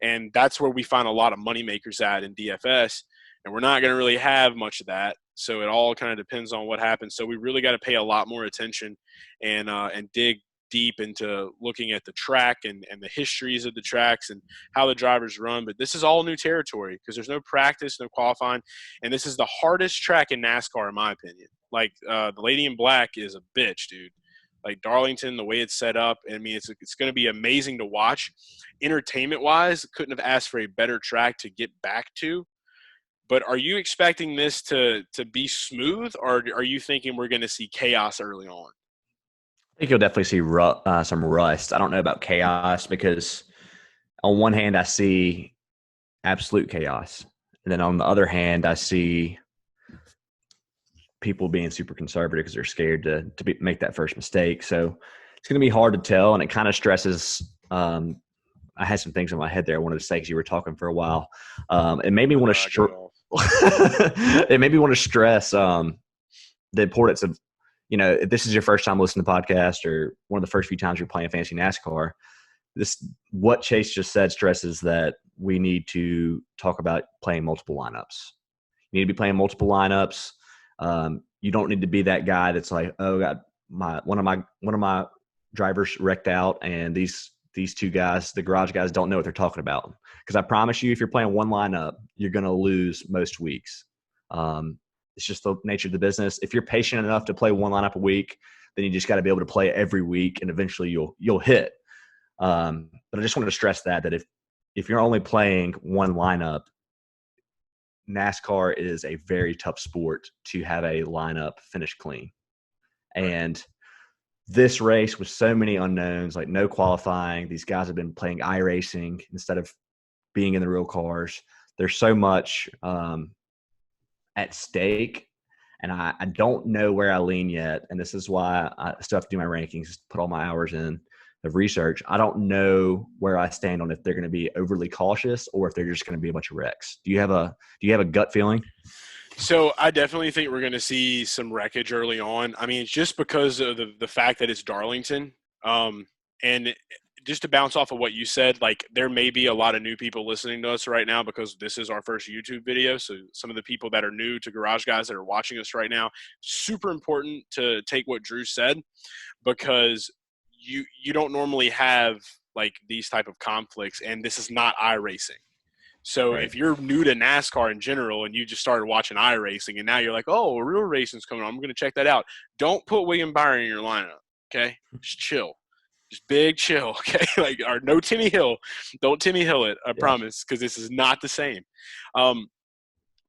And that's where we find a lot of money makers at in DFS. And we're not going to really have much of that. So it all kind of depends on what happens. So we really got to pay a lot more attention and dig deep into looking at the track and the histories of the tracks and how the drivers run. But this is all new territory because there's no practice, no qualifying. And this is the hardest track in NASCAR, in my opinion. Like, the Lady in Black is a bitch, dude. Like, Darlington, the way it's set up, I mean, it's going to be amazing to watch. Entertainment-wise, couldn't have asked for a better track to get back to. But are you expecting this to be smooth, or are you thinking we're going to see chaos early on? I think you'll definitely see some rust. I don't know about chaos, because on one hand, I see absolute chaos. And then on the other hand, I see people being super conservative because they're scared to make that first mistake. So it's going to be hard to tell, and it kind of stresses I had some things in my head there I wanted to say because you were talking for a while. It made me want to it made me want to stress the importance of, if this is your first time listening to the podcast or one of the first few times you're playing fantasy NASCAR, what Chase just said stresses that we need to talk about playing multiple lineups. You need to be playing multiple lineups. You don't need to be that guy that's like, oh, God, one of my drivers wrecked out, and these two guys, the garage guys, don't know what they're talking about. Because I promise you, if you're playing one lineup, you're going to lose most weeks. It's just the nature of the business. If you're patient enough to play one lineup a week, then you just got to be able to play every week, and eventually you'll hit. But I just wanted to stress that if you're only playing one lineup, NASCAR is a very tough sport to have a lineup finish clean. And this race with so many unknowns, like no qualifying, these guys have been playing iRacing instead of being in the real cars. There's so much at stake, and I don't know where I lean yet. And this is why I still have to do my rankings, put all my hours in of research. I don't know where I stand on if they're going to be overly cautious or if they're just going to be a bunch of wrecks. Do you have a gut feeling? So I definitely think we're going to see some wreckage early on. I mean, it's just because of the fact that it's Darlington. And just to bounce off of what you said, like, there may be a lot of new people listening to us right now because this is our first YouTube video. So some of the people that are new to Garage Guys that are watching us right now, super important to take what Drew said, because you don't normally have like these type of conflicts, and this is not iRacing. So right. If you're new to NASCAR in general and you just started watching iRacing and now you're like, oh, real racing's coming on, I'm going to check that out. Don't put William Byron in your lineup, okay? Just chill. Just big chill, okay? Like, or no Timmy Hill. Don't Timmy Hill it, I promise, because this is not the same.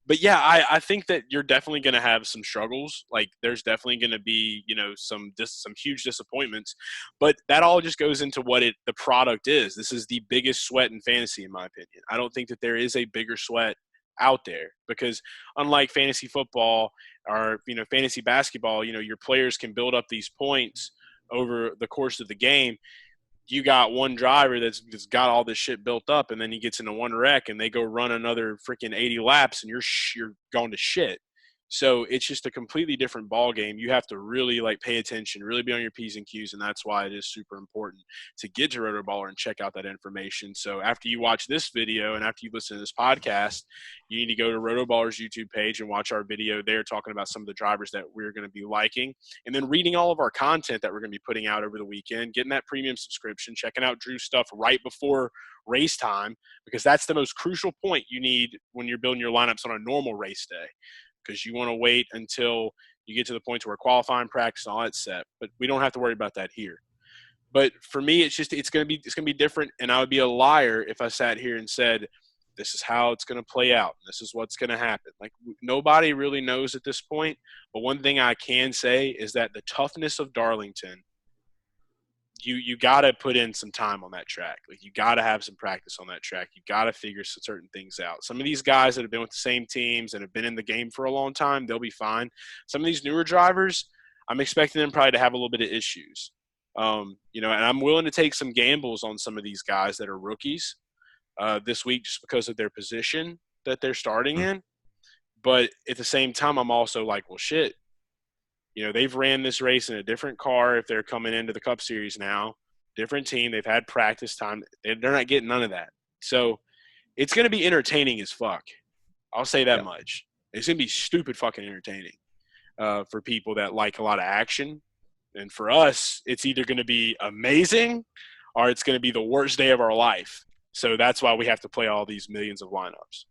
But yeah, I think that you're definitely going to have some struggles. Like, there's definitely going to be, some huge disappointments. But that all just goes into what the product is. This is the biggest sweat in fantasy, in my opinion. I don't think that there is a bigger sweat out there, because unlike fantasy football or fantasy basketball, your players can build up these points over the course of the game. You got one driver that's got all this shit built up, and then he gets into one wreck and they go run another freaking 80 laps and you're going to shit. So it's just a completely different ball game. You have to really pay attention, really be on your P's and Q's, and that's why it is super important to get to Rotoballer and check out that information. So after you watch this video and after you listen to this podcast, you need to go to Rotoballer's YouTube page and watch our video there talking about some of the drivers that we're going to be liking, and then reading all of our content that we're going to be putting out over the weekend, getting that premium subscription, checking out Drew's stuff right before race time, because that's the most crucial point you need when you're building your lineups on a normal race day. Because you want to wait until you get to the point where qualifying, practice, and all that's set. But we don't have to worry about that here. But for me, it's going to be different, and I would be a liar if I sat here and said this is how it's going to play out. This is what's going to happen. Like, nobody really knows at this point. But one thing I can say is that the toughness of Darlington, you got to put in some time on that track. Like, you got to have some practice on that track. You got to figure certain things out. Some of these guys that have been with the same teams and have been in the game for a long time, they'll be fine. Some of these newer drivers, I'm expecting them probably to have a little bit of issues. And I'm willing to take some gambles on some of these guys that are rookies this week just because of their position that they're starting in. But at the same time, I'm also like, well, shit. They've ran this race in a different car if they're coming into the Cup Series now. Different team. They've had practice time. They're not getting none of that. So it's going to be entertaining as fuck. I'll say that much. It's going to be stupid fucking entertaining for people that like a lot of action. And for us, it's either going to be amazing or it's going to be the worst day of our life. So that's why we have to play all these millions of lineups.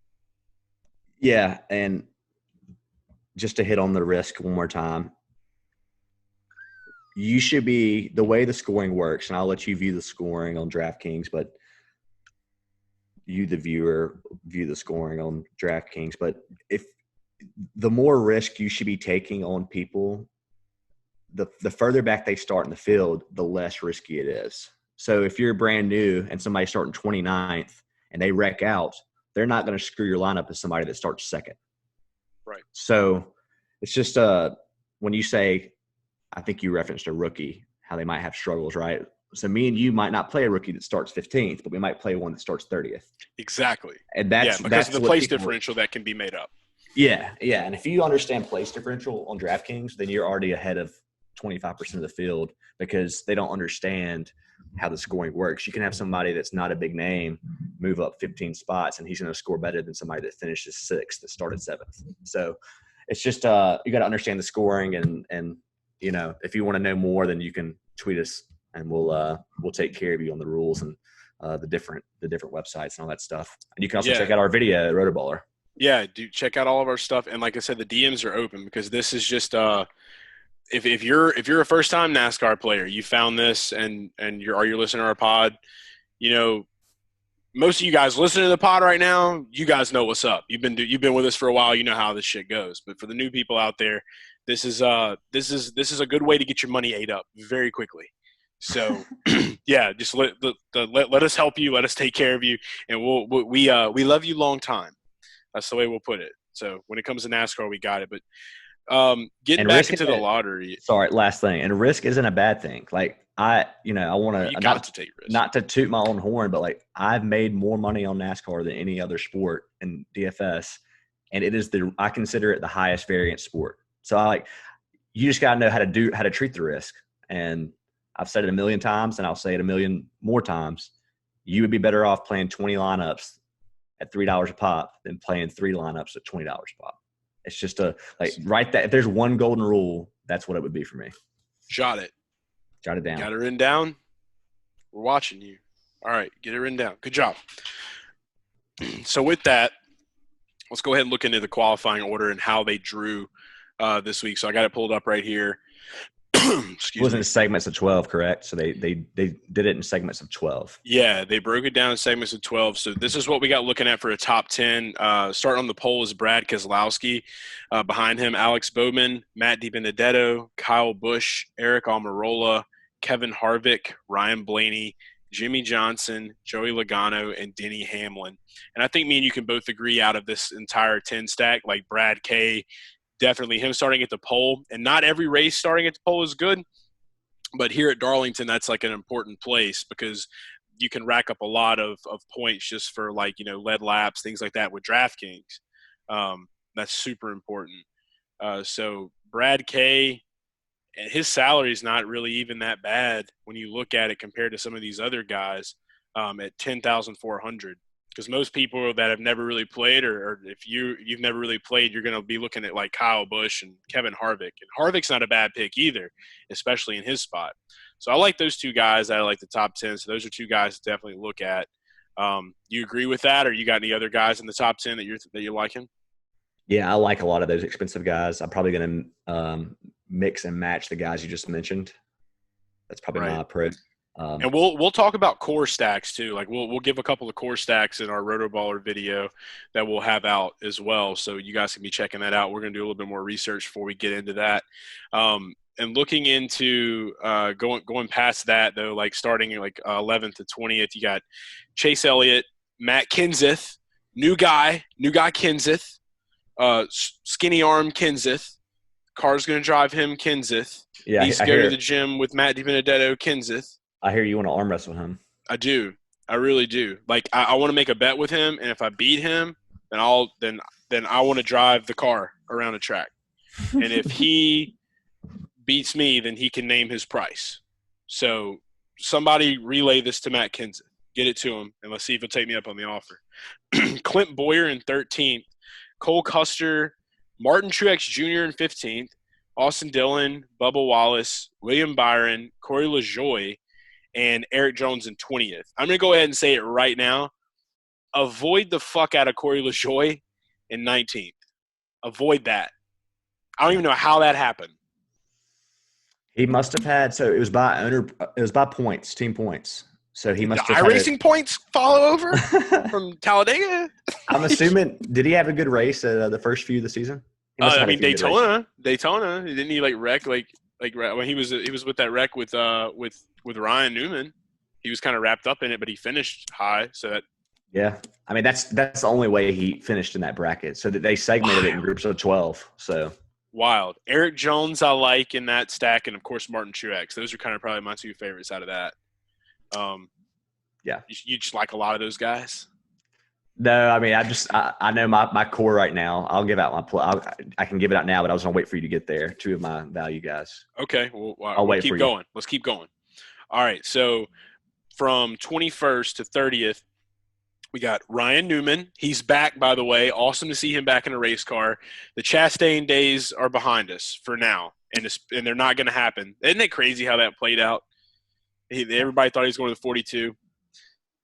Yeah, and just to hit on the risk one more time, you should be – the way the scoring works, and I'll let you view the scoring on DraftKings, but you, the viewer, view the scoring on DraftKings. But if the more risk you should be taking on people, the further back they start in the field, the less risky it is. So if you're brand new and somebody's starting 29th and they wreck out, they're not going to screw your lineup as somebody that starts second. Right. So it's just when you say – I think you referenced a rookie, how they might have struggles, right? So me and you might not play a rookie that starts 15th, but we might play one that starts 30th. Exactly. And that's because of the place differential that can be made up. Yeah. And if you understand place differential on DraftKings, then you're already ahead of 25% of the field because they don't understand how the scoring works. You can have somebody that's not a big name move up 15 spots, and he's going to score better than somebody that finishes sixth that started seventh. So it's just you got to understand the scoring and if you want to know more, then you can tweet us and we'll take care of you on the rules and the different websites and all that stuff. And you can also check out our video at Rotoballer. Yeah, do check out all of our stuff. And like I said, the DMs are open because this is just if you're a first time NASCAR player, you found this and you're listening to our pod, most of you guys listening to the pod right now, you guys know what's up. You've been with us for a while. You know how this shit goes. But for the new people out there, this is a good way to get your money ate up very quickly. So yeah, just let us help you. Let us take care of you, and we love you long time. That's the way we'll put it. So when it comes to NASCAR, we got it. But getting back into the lottery. Sorry, last thing. And risk isn't a bad thing. Like I want to got to take risk. Not to toot my own horn, but like I've made more money on NASCAR than any other sport in DFS, and it is I consider it the highest variance sport. So you just got to know how to treat the risk. And I've said it a million times, and I'll say it a million more times. You would be better off playing 20 lineups at $3 a pop than playing 3 lineups at $20 a pop. It's just write that. If there's one golden rule, that's what it would be for me. Jot it down. Got it written down? We're watching you. All right, get it written down. Good job. So with that, let's go ahead and look into the qualifying order and how they drew this week. So I got it pulled up right here. It wasn't in segments of 12, correct? So they did it in segments of 12. Yeah, they broke it down in segments of 12. So this is what we got looking at for a top 10. Starting on the pole is Brad Keselowski. Behind him, Alex Bowman, Matt DiBenedetto, Kyle Busch, Eric Almirola, Kevin Harvick, Ryan Blaney, Jimmy Johnson, Joey Logano, and Denny Hamlin. And I think me and you can both agree out of this entire 10 stack, like Brad K, definitely him starting at the pole. And not every race starting at the pole is good, but here at Darlington, that's like an important place because you can rack up a lot of points just for lead laps, things like that with DraftKings. That's super important. So Brad K, and his salary is not really even that bad when you look at it compared to some of these other guys at $10,400. Because most people that have never really played, or if you've never really played, you're going to be looking at like Kyle Busch and Kevin Harvick. And Harvick's not a bad pick either, especially in his spot. So I like those two guys out of like the top 10. So those are two guys to definitely look at. You agree with that, or you got any other guys in the top 10 that you're liking? Yeah, I like a lot of those expensive guys. I'm probably going to mix and match the guys you just mentioned. That's probably my approach. And we'll talk about core stacks too. Like we'll give a couple of core stacks in our Rotoballer video that we'll have out as well. So you guys can be checking that out. We're going to do a little bit more research before we get into that. And looking into going past that though, like starting at like 11th to 20th, you got Chase Elliott, Matt Kenseth, new guy Kenseth, skinny arm Kenseth. Car's going to drive him Kenseth. Yeah, Needs to go to the gym with Matt DiBenedetto Kenseth. I hear you want to arm wrestle him. I do. I really do. Like I want to make a bet with him, and if I beat him, then I want to drive the car around the track. And if he beats me, then he can name his price. So somebody relay this to Matt Kenseth. Get it to him, and let's see if he'll take me up on the offer. Clint Boyer in 13th. Cole Custer, Martin Truex Jr. in 15th. Austin Dillon, Bubba Wallace, William Byron, Corey LaJoie, and Eric Jones in 20th. I'm going to go ahead and say it right now. Avoid the fuck out of Corey LaJoie in 19th. Avoid that. I don't even know how that happened. He must have had – so it was by points, team points. So he must have iRacing points follow over from Talladega? I'm assuming – did he have a good race the first few of the season? Daytona. Didn't he wreck like when he was with that wreck with Ryan Newman? He was kind of wrapped up in it, but he finished high. So that yeah, I mean that's the only way he finished in that bracket. So that they segmented it in groups of 12. So wild. Eric Jones I like in that stack, and of course Martin Truex. Those are kind of probably my two favorites out of that. Yeah, you just like a lot of those guys. No, I mean, I know my core right now. I'll give out I can give it out now, but I was going to wait for you to get there. Two of my value guys. Okay. Well, I'll wait for going. Let's keep going. All right. So from 21st to 30th, we got Ryan Newman. He's back, by the way. Awesome to see him back in a race car. The Chastain days are behind us for now, and they're not going to happen. Isn't it crazy how that played out? Everybody thought he was going to the 42.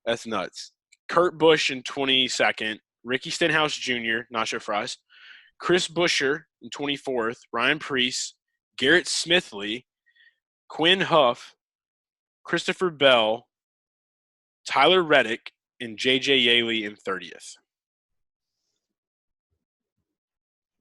That's nuts. Kurt Busch in 22nd, Ricky Stenhouse Jr., Nacho Fries, Chris Buescher in 24th, Ryan Preece, Garrett Smithley, Quinn Huff, Christopher Bell, Tyler Reddick, and J.J. Yaley in 30th.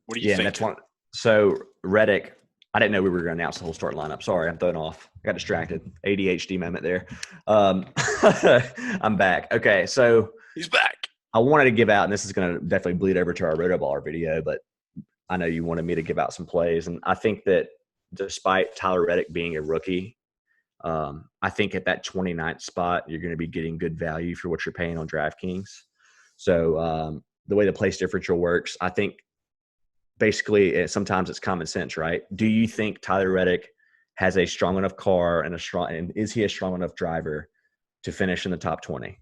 What do you think? That's one. So Reddick, I didn't know we were going to announce the whole start lineup. Sorry, I'm throwing off. I got distracted. ADHD moment there. I'm back. Okay, so he's back. I wanted to give out, and this is going to definitely bleed over to our Rotoballer video, but I know you wanted me to give out some plays, and I think that despite Tyler Reddick being a rookie, I think at that 29th spot, you're going to be getting good value for what you're paying on DraftKings. So the way the place differential works, I think basically sometimes it's common sense, right? Do you think Tyler Reddick has a strong enough car and is he a strong enough driver to finish in the top 20?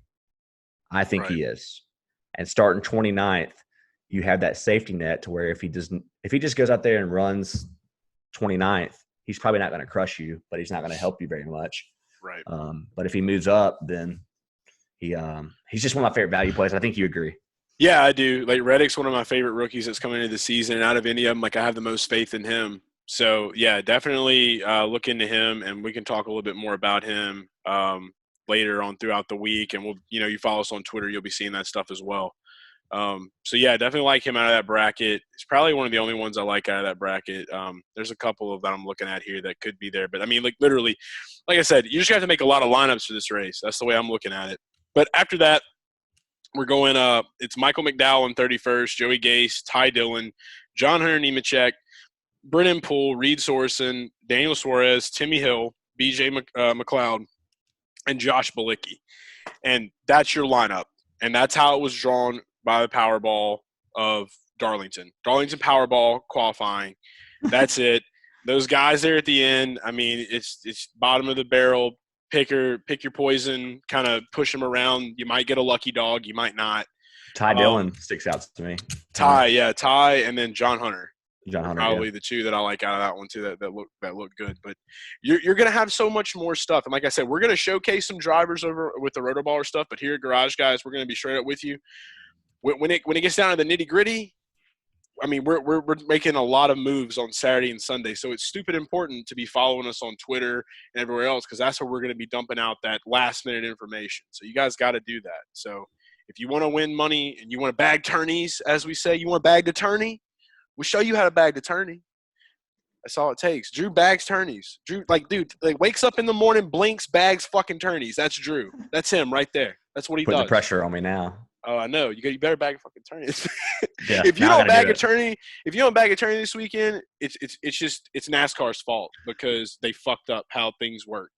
I think he is. And starting 29th, you have that safety net to where if he just goes out there and runs 29th, he's probably not going to crush you, but he's not going to help you very much. Right. But if he moves up, then he's just one of my favorite value plays. I think you agree. Yeah, I do. Like Reddick's one of my favorite rookies that's coming into the season, and out of any of them, I have the most faith in him. So yeah, definitely look into him, and we can talk a little bit more about him later on throughout the week. And we'll, you follow us on Twitter, you'll be seeing that stuff as well. So yeah, definitely like him out of that bracket. It's probably one of the only ones I like out of that bracket. There's a couple of that I'm looking at here that could be there, but I mean, literally, like I said, you just have to make a lot of lineups for this race. That's the way I'm looking at it. But after that, we're going it's Michael McDowell in 31st, Joey Gase, Ty Dillon, John Hunter Nemechek, Brennan Poole, Reed Sorensen, Daniel Suarez, Timmy Hill, BJ McLeod, and Josh Bilicki. And that's your lineup. And that's how it was drawn by the Powerball of Darlington. Darlington Powerball qualifying. That's it. Those guys there at the end, I mean, it's bottom of the barrel. Pick your poison, kind of push them around. You might get a lucky dog. You might not. Ty Dillon sticks out to me. Ty, and then John Hunter. Probably yeah. The two that I like out of that one too that look good. But you're going to have so much more stuff. And like I said, we're going to showcase some drivers over with the Rotoballer stuff. But here at Garage Guys, we're going to be straight up with you. When it gets down to the nitty gritty, I mean, we're making a lot of moves on Saturday and Sunday, so it's stupid important to be following us on Twitter and everywhere else, because that's where we're going to be dumping out that last minute information. So you guys got to do that. So if you want to win money and you want to bag tourneys, as we say, you want to bag the tourney, we'll show you how to bag the tourney. That's all it takes. Drew bags tourneys. Drew, dude, wakes up in the morning, blinks, bags fucking tourneys. That's Drew. That's him right there. That's what he does. Putting the pressure on me now. Oh, I know. You better bag a fucking tourney. Yeah, if you don't bag a tourney, this weekend, it's NASCAR's fault because they fucked up how things work.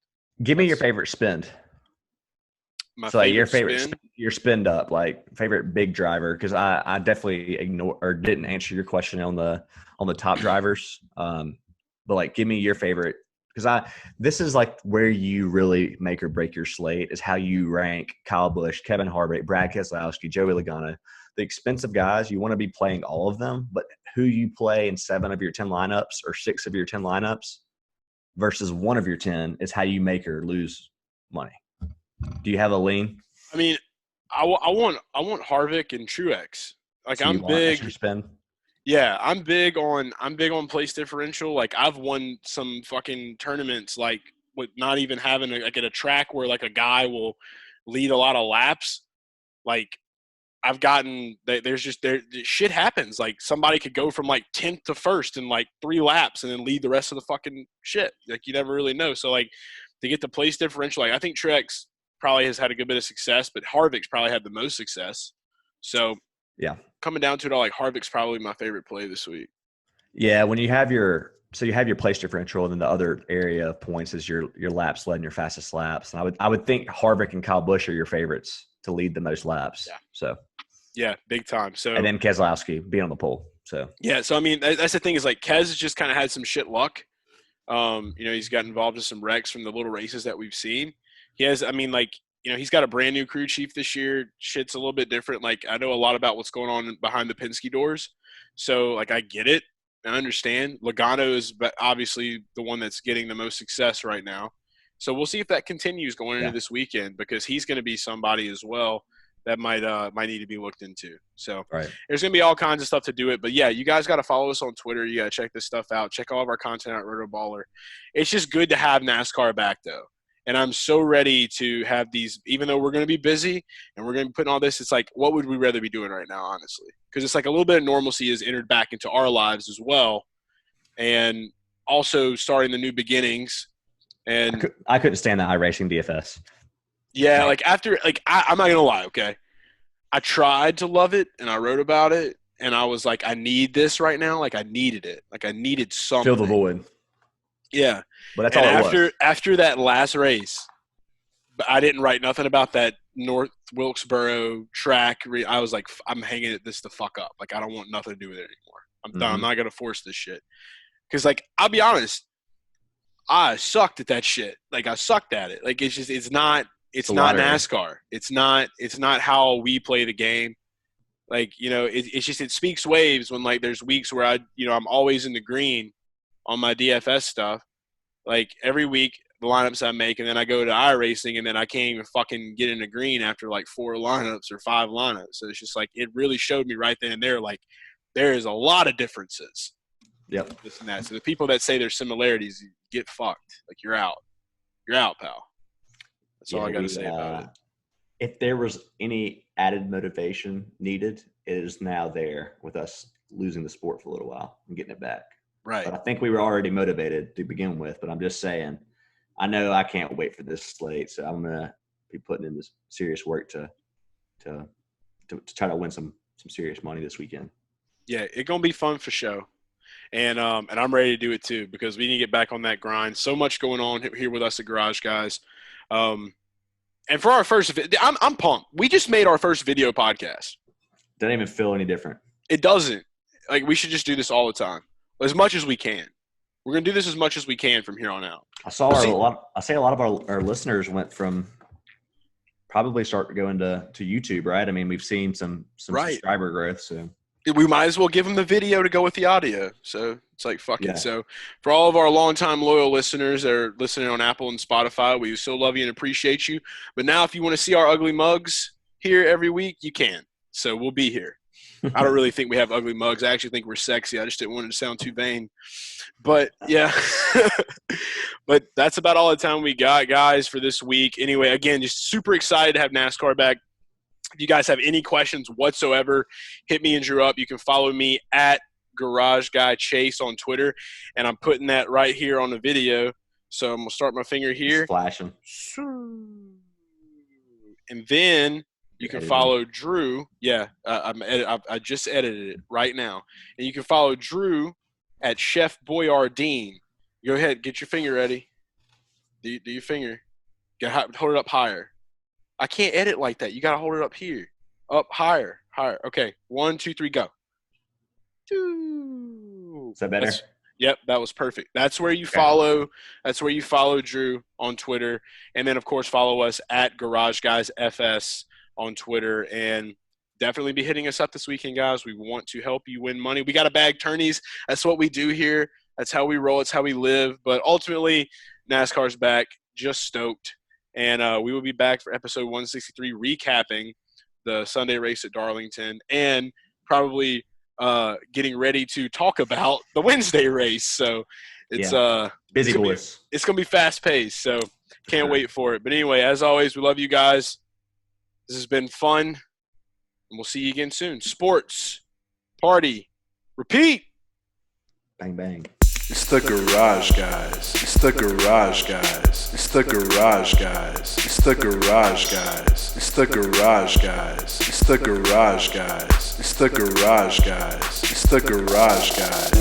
Give me your favorite spin. Your spin up, like favorite big driver, because I definitely didn't answer your question on the top drivers. But like, give me your favorite, because this is like where you really make or break your slate, is how you rank Kyle Busch, Kevin Harvick, Brad Keselowski, Joey Logano. The expensive guys, you want to be playing all of them, but who you play in 7 of your 10 lineups or 6 of your 10 lineups versus 1 of your 10 is how you make or lose money. Do you have a lean? I mean, I want Harvick and Truex. Like, so I'm big. Yeah, I'm big on place differential. Like, I've won some fucking tournaments, like, with not even having at a track where like a guy will lead a lot of laps. Like, I've gotten shit happens. Like, somebody could go from like 10th to 1st in like 3 laps and then lead the rest of the fucking shit. Like, you never really know. So like, to get the place differential, like, I think Truex probably has had a good bit of success, but Harvick's probably had the most success. So yeah, coming down to it all, like, Harvick's probably my favorite play this week. Yeah, when you have your place differential, and then the other area of points is your laps led and your fastest laps. And I would think Harvick and Kyle Busch are your favorites to lead the most laps. Yeah. So yeah, big time. So and then Keselowski being on the pole. So yeah, so I mean, that's the thing, is like, Kez has just kind of had some shit luck. He's got involved in some wrecks from the little races that we've seen. He has, I mean, like, he's got a brand new crew chief this year. Shit's a little bit different. Like, I know a lot about what's going on behind the Penske doors. So, like, I get it. I understand. Logano is obviously the one that's getting the most success right now. So we'll see if that continues going into this weekend, because he's going to be somebody as well that might need to be looked into. So There's going to be all kinds of stuff to do it. But, yeah, you guys got to follow us on Twitter. You got to check this stuff out. Check all of our content out, Rotoballer. It's just good to have NASCAR back, though. And I'm so ready to have these, even though we're going to be busy and we're going to be putting all this, it's like, what would we rather be doing right now, honestly? Because it's like a little bit of normalcy has entered back into our lives as well. And also starting the new beginnings. And I couldn't stand that iRacing DFS. Yeah, like after, like, I'm not going to lie, okay? I tried to love it and I wrote about it. And I was like, I need this right now. Like, I needed it. Like, I needed something. Fill the void. Yeah. But that's all it was. After that last race, I didn't write nothing about that North Wilkesboro track. I was like, I'm hanging this the fuck up. Like, I don't want nothing to do with it anymore. I'm done. I'm not going to force this shit. Because, like, I'll be honest, I sucked at that shit. Like, I sucked at it. Like, it's not NASCAR. It's not how we play the game. Like, it speaks waves when, like, there's weeks where I'm always in the green on my DFS stuff. Like, every week, the lineups I make, and then I go to iRacing, and then I can't even fucking get into green after, like, 4 lineups or 5 lineups. So it's just, like, it really showed me right then and there, like, there is a lot of differences. Yep. This and that. So the people that say there's similarities, get fucked. Like, you're out. You're out, pal. That's all I got to say about it. If there was any added motivation needed, it is now there with us losing the sport for a little while and getting it back. Right. But I think we were already motivated to begin with. But I'm just saying, I know I can't wait for this slate, so I'm gonna be putting in this serious work to try to win some serious money this weekend. Yeah, it's gonna be fun for sure. And I'm ready to do it too, because we need to get back on that grind. So much going on here with us at Garage Guys. And for our first, I'm pumped. We just made our first video podcast. Doesn't even feel any different. It doesn't. Like, we should just do this all the time, as much as we can. We're gonna do this as much as we can from here on out. I saw a lot of our listeners went from probably start going to YouTube, right? I mean, we've seen some subscriber growth, so. We might as well give them the video to go with the audio. So it's like, fuck it. So for all of our longtime loyal listeners that are listening on Apple and Spotify, we so love you and appreciate you. But now if you want to see our ugly mugs here every week, you can. So we'll be here. I don't really think we have ugly mugs. I actually think we're sexy. I just didn't want it to sound too vain. But, yeah. But that's about all the time we got, guys, for this week. Anyway, again, just super excited to have NASCAR back. If you guys have any questions whatsoever, hit me and Drew up. You can follow me at Garage Guy Chase on Twitter, and I'm putting that right here on the video. So I'm going to start my finger here. Flashing. And then you can follow Drew. Yeah, I just edited it right now. And you can follow Drew at Chef Boyardeen. Go ahead. Get your finger ready. Do your finger. Hold it up higher. I can't edit like that. You got to hold it up here. Up higher. Okay. 1, 2, 3, go. Is that better? Yep, that was perfect. That's where you follow. That's where you follow Drew on Twitter, and then of course follow us at Garage Guys FS on Twitter, and definitely be hitting us up this weekend, guys. We want to help you win money. We got to bag tourneys. That's what we do here. That's how we roll. It's how we live. But ultimately, NASCAR's back. Just stoked, and we will be back for episode 163, recapping the Sunday race at Darlington, and probably getting ready to talk about the Wednesday race. So it's busy boys. It's gonna be fast paced. So can't wait for it. But anyway, as always, we love you guys. This has been fun, and we'll see you again soon. Sports, party, repeat. Bang bang. It's the Garage Guys. It's the Garage Guys. It's the Garage Guys. It's the Garage Guys. It's the Garage Guys. It's the Garage Guys. It's the Garage Guys. It's the Garage Guys.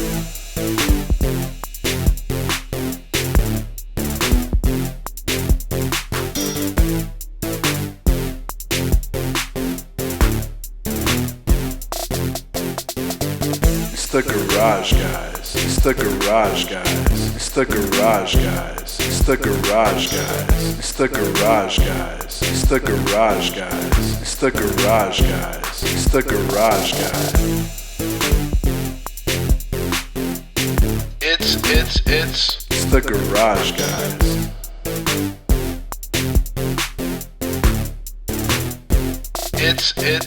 It's the Garage Guys. It's the Garage Guys. It's the Garage Guys. It's the Garage Guys. It's the Garage Guys. It's the Garage Guys. It's the Garage Guys. It's the Garage Guys. It's the Garage Guys.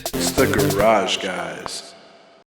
It's the Garage Guys.